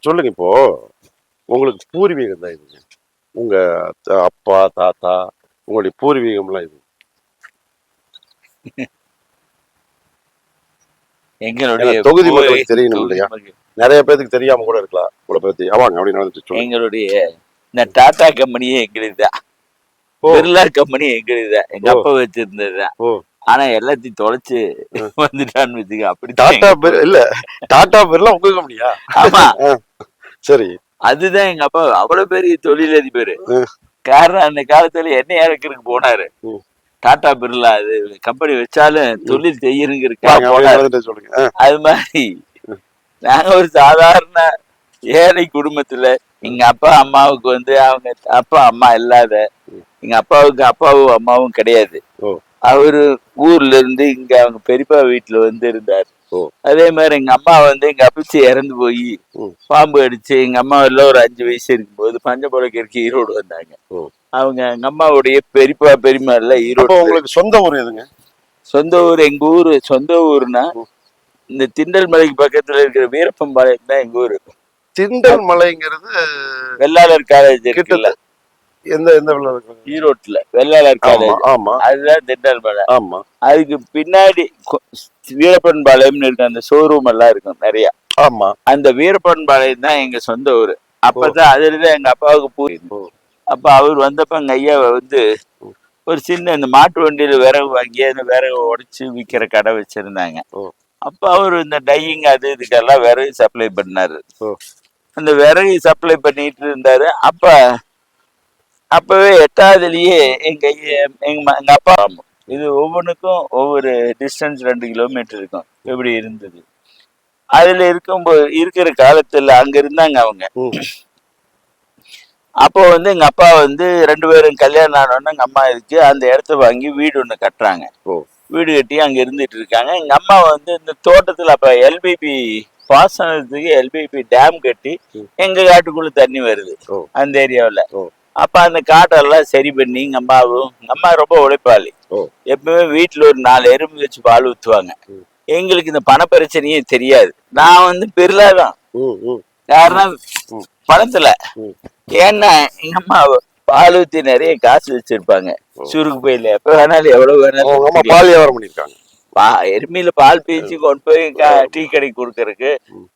சொல்லுங்க இப்போ உங்களுக்கு பூர்வீகம் தான் இதுங்க. உங்க அப்பா தாத்தா உங்களுடைய பூர்வீகம்லாம் இது. எங்களுடைய தொகுதி மக்களுக்கு தெரியணும் இல்லையா? நிறைய பேருக்கு தெரியாம கூட இருக்கலாம் உங்களை பத்தி. ஆமாங்க அப்படி நடந்துட்டு. எங்களுடைய இந்த டாடா கம்பெனியே எங்களுதுதான், பிர்லா கம்பெனி எங்களுதுதான், எங்க அப்பா வச்சிருந்ததுதான். ஆனா எல்லாத்தையும் தொலைச்சு வந்துட்டான்னு வச்சுக்க. அப்படி டாடா இல்ல, டாடா பிர்லா உங்க கம்பெனியா? ஆமா சரி. அதுதான் எங்க அப்பா அவ்வளவு பெரிய தொழிலதிபர். காரணம் அந்த காலத்துல எண்ணெய் இறக்குறதுக்கு போனாரு. டாடா பிர்லா அது கம்பெனி வச்சாலும் தொழில் செய்யறதுக்கு. அது மாதிரி நாங்க ஒரு சாதாரண ஏழை குடும்பத்துல, எங்க அப்பா அம்மாவுக்கு வந்து அவங்க அப்பா அம்மா இல்லாத, எங்க அப்பாவுக்கு அப்பாவும் அம்மாவும் கிடையாது. அவரு ஊர்ல இருந்து இங்க அவங்க பெரியப்பா வீட்டுல வந்து இருந்தார். அதே மாதிரி எங்க அம்மா வந்து எங்க அப்பச்சி இறந்து போய் பாம்பு அடிச்சு எங்க அம்மா எல்லாம் ஒரு 5 வயசு இருக்கும்போது பஞ்சபுரக்கு ஈரோடு வந்தாங்க. அவங்க எங்க அம்மாவுடைய பெரியப்பா பெரியம்மா எல்லாம் ஈரோடு. உங்களுக்கு சொந்த ஊர் எதுங்க? சொந்த ஊர் எங்க ஊரு. சொந்த ஊர்னா இந்த திண்டல் மலைக்கு பக்கத்துல இருக்கிற வீரப்பம்பாளையம் தான் எங்க ஊரு. திண்டல் மலைங்கிறது வெள்ளாளர் காலேஜ் இருக்குல்ல, எந்த எந்த ஈரோட்டுல வெள்ளாளர் காலேஜ். அதுதான் திண்டல் மலை. ஆமா. அதுக்கு பின்னாடி வீரப்பன்பாளையம்னு இருக்கு, அந்த ஷோரூம் எல்லாம் இருக்கும் நிறைய. ஆமா. அந்த வீரப்பன்பாளையம் தான் எங்க சொந்த ஊரு. அப்பதான் அதுலதான் எங்க அப்பாவுக்கு போயிருந்தோம். அப்ப அவர் வந்தப்ப எங்க ஐயாவை வந்து ஒரு சின்ன இந்த மாட்டு வண்டியில விறகு வாங்கி அந்த விறகு உடைச்சு விற்கிற கடை வச்சிருந்தாங்க. அப்ப அவரு இந்த டையிங் அது இதுக்கெல்லாம் விறகு சப்ளை பண்ணாரு. அந்த விறகு சப்ளை பண்ணிட்டு இருந்தாரு. அப்பவே 8வதுலயே எங்க அப்பா, இது ஒவ்வொன்றுக்கும் ஒவ்வொரு டிஸ்டன்ஸ் 2 கிலோமீட்டர் இருக்கும். எப்படி இருந்தது அதுல இருக்கும்போது இருக்கிற காலத்துல அங்க இருந்தாங்க அவங்க. அப்போ வந்து எங்க அப்பா வந்து 2 பேரும் கல்யாணம் ஆனோன்னு எங்க அம்மா இருக்கு அந்த இடத்த வாங்கி வீடு ஒண்ணு கட்டுறாங்க. வீடு கட்டி அங்க இருந்துட்டு இருக்காங்க. எங்க அம்மா வந்து இந்த தோட்டத்துல அப்ப எல்பிபி பாசனத்துக்கு எல்பிபி டேம் கட்டி எங்க காட்டுக்குள்ள தண்ணி வருது அந்த ஏரியாவில. அப்ப அந்த காட்டெல்லாம் சரி பண்ணி எங்க அம்மா ரொம்ப உழைப்பாளி. எப்பவுமே வீட்டுல ஒரு 4 எறும்பு வச்சு பால் ஊத்துவாங்க. எங்களுக்கு இந்த பண பிரச்சனையே தெரியாது. நான் வந்து பெருலாதான் காரணம் பணத்துல. ஏன்னா எங்க அம்மா பால் ஊத்தி நிறைய காசு வச்சிருப்பாங்க. சுருக்கு போயில எப்ப வேணாலும் எவ்வளவு வேணாலும் பால் வியாபாரம் பண்ணிருக்காங்க. எருமையில பால் பீச்சு கொண்டு போய் டீ கடைக்கு கொடுக்கறதுக்கு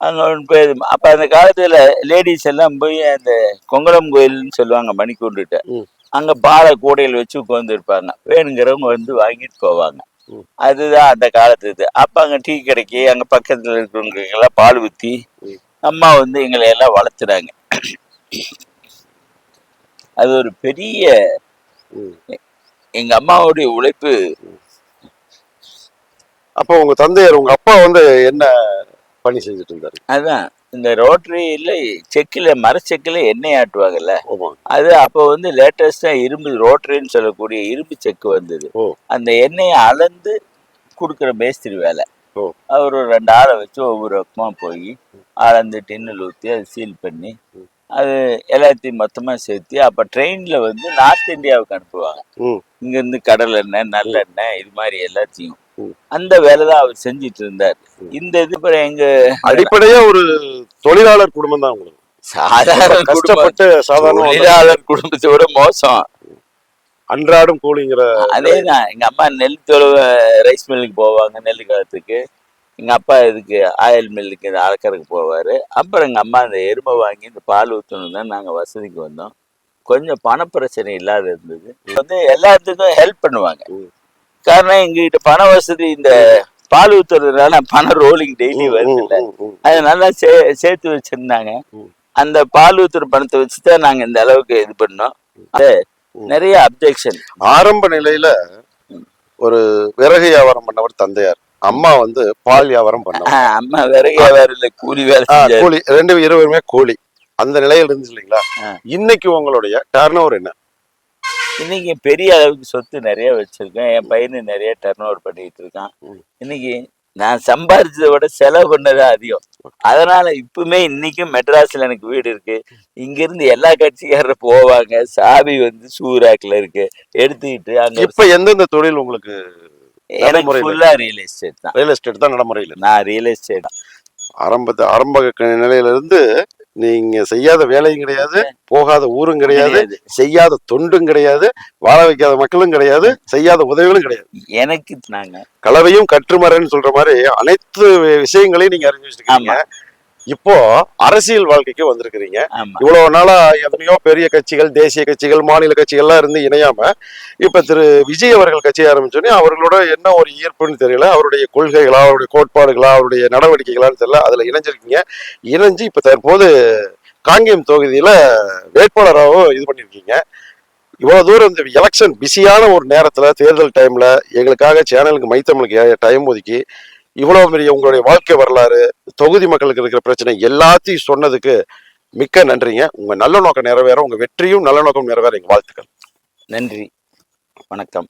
அங்க கொண்டு போய். அப்ப அந்த காலத்துல லேடிஸ் எல்லாம் போய் அந்த கொங்கலம் கோயில்னு சொல்லுவாங்க மணிக்கூண்டுட்ட, அங்க பாலை கூடையில் வச்சு உட்கார்ந்து இருப்பாங்க. வேணுங்கிறவங்க வந்து வாங்கிட்டு போவாங்க. அதுதான் அந்த காலத்து. அப்ப அங்க டீ கடைக்கு அங்க பக்கத்துல இருக்கிறவங்களுக்கு எல்லாம் பால் ஊத்தி அம்மா வந்து எங்களை எல்லாம் வளர்த்துறாங்க. அது ஒரு பெரிய எங்க அம்மாவுடைய உழைப்பு. அப்போ உங்க தந்தையர் உங்க அப்பா வந்து என்ன பணி செஞ்சுட்டு இருந்தாரு? அதான் இந்த ரோட்டரியில செக்கில மரச்செக்கில எண்ணெய் ஆட்டுவாங்கல்ல, அது அப்போ வந்து லேட்டஸ்டா இரும்பு ரோட்டரின்னு சொல்லக்கூடிய இரும்பு செக்கு வந்தது. அந்த எண்ணெயை அளந்து கொடுக்குற மேஸ்திரி வேலை. அவர் ஒரு 2 ஆளை வச்சு ஒவ்வொரு பக்கமா போய் அளந்து டின்னில் ஊற்றி அதை சீல் பண்ணி அது எல்லாத்தையும் மொத்தமா சேர்த்து அப்ப ட்ரெயின்ல வந்து நார்த் இந்தியாவுக்கு அனுப்புவாங்க. இங்க இருந்து கடல் எண்ணெய் நல்லெண்ணெய் இது மாதிரி எல்லாத்தையும் அந்த வேலைதான் அவர் செஞ்சிட்டு இருந்தார். இந்த இது எங்க அடிப்படையா ஒரு தொழிலாளர் குடும்பம் தான் உங்களுக்கு. சாதாரண கஷ்டப்பட்டு சாதாரண தொழிலாளர் குடும்பத்தோட மோசம். அன்றாடம் கூலிங்கிற அதேதான். எங்க அம்மா நெல் ரைஸ் மில்லுக்கு போவாங்க நெல் காலத்துக்கு. எங்க அப்பா இதுக்கு ஆயில் மில்லுக்கு இந்த அளக்கறதுக்கு போவாரு. அப்புறம் எங்க அம்மா இந்த எருமை வாங்கி இந்த பால் ஊற்றணும் தான் நாங்க வசதிக்கு வந்தோம். கொஞ்சம் பண பிரச்சனை இல்லாத இருந்தது. வந்து எல்லாத்துக்கும் ஹெல்ப் பண்ணுவாங்க. காரணம் எங்ககிட்ட பண வசதி இந்த பால் ஊத்துறதுனால பணம் ரோலிங் டெய்லி வருது இல்ல, அதை நல்லா சேர்த்து வச்சிருந்தாங்க. அந்த பால் ஊத்துற பணத்தை வச்சுதான் நாங்க இந்த அளவுக்கு இது பண்ணோம். நிறைய அப்ஜெக்ஷன். ஆரம்ப நிலையில ஒரு விறகு வியாபாரம் பண்ணவர் தந்தையார், அம்மா வந்து பால் வியாபாரம் பண்ணாங்க. அம்மா விறகு வியாபாரம் இல்ல, கூலி வேலை. கூலி, 2 இருவருமே கூலி. அந்த நிலையில இருந்துச்சு இல்லைங்களா? இன்னைக்கு உங்களுடைய டர்ன் ஓவர் என்ன? இன்னைக்கு பெரிய அளவுக்கு சொத்து நிறைய வச்சிருக்கேன். என் பையனு நிறைய டர்ன் ஓவர் பண்ணிட்டு இருக்கான். இன்னைக்கு நான் சம்பாரிச்சதை விட செலவு பண்ணதான் அதிகம். அதனால இப்பவுமே இன்னைக்கும் மெட்ராஸ்ல எனக்கு வீடு இருக்கு. இங்க இருந்து எல்லா கட்சிக்காரரும் போவாங்க. சாவி வந்து சூராக்ல இருக்கு எடுத்துக்கிட்டு அங்க. இப்ப எந்தெந்த தொழில் உங்களுக்கு? எனக்கு ஃபுல்லா ரியல் எஸ்டேட் தான். ரியல் எஸ்டேட் தான் நடைமுறையில். நான் ரியல் எஸ்டேட் ஆரம்ப நிலையில இருந்து நீங்க செய்யாத வேலையும் கிடையாது, போகாத ஊரும் கிடையாது, கிடையாது. செய்யாத தொண்டும் கிடையாது, வாழ வைக்காத மக்களும் கிடையாது, செய்யாத உதவிகளும் கிடையாது. எனக்கு நாங்க கலவையும் கற்றுமரன்னு சொல்ற மாதிரி அனைத்து விஷயங்களையும் நீங்க அறிஞ்சு வச்சிருக்கீங்க. ஆமா இப்போ அரசியல் வாழ்க்கைக்கு வந்திருக்கிறீங்க. ஆமா இவ்வளவு நாளா எத்தனையோ பெரிய கட்சிகள், தேசிய கட்சிகள், மாநில கட்சிகள்லாம் இருந்து இணையாம இப்ப திரு விஜய் அவர்கள் கட்சி ஆரம்பிச்சோடனே அவர்களோட என்ன ஒரு ஈர்ப்புன்னு தெரியல. அவருடைய கொள்கைகளா, அவருடைய கோட்பாடுகளா, அவருடைய நடவடிக்கைகளான்னு தெரியல. அதுல இணைஞ்சிருக்கீங்க. இணைஞ்சு இப்ப தற்போது காங்கேயம் தொகுதியில வேட்பாளராகவும் இது பண்ணிருக்கீங்க. இவ்வளவு தூரம் இந்த எலெக்ஷன் பிஸியான ஒரு நேரத்துல, தேர்தல் டைம்ல எங்களுக்காக சேனலுக்கு மைத்தமிழுக்கு டைம் ஒதுக்கி இவ்வளவு பெரிய உங்களுடைய வாழ்க்கை வரலாறு, தொகுதி மக்களுக்கு இருக்கிற பிரச்சனை எல்லாத்தையும் சொன்னதுக்கு மிக்க நன்றிங்க. உங்க நல்ல நோக்கம் நிறைவேற, உங்க வெற்றியும் நல்ல நோக்கம் நிறைவேற எங்க வாழ்த்துக்கள். நன்றி வணக்கம்.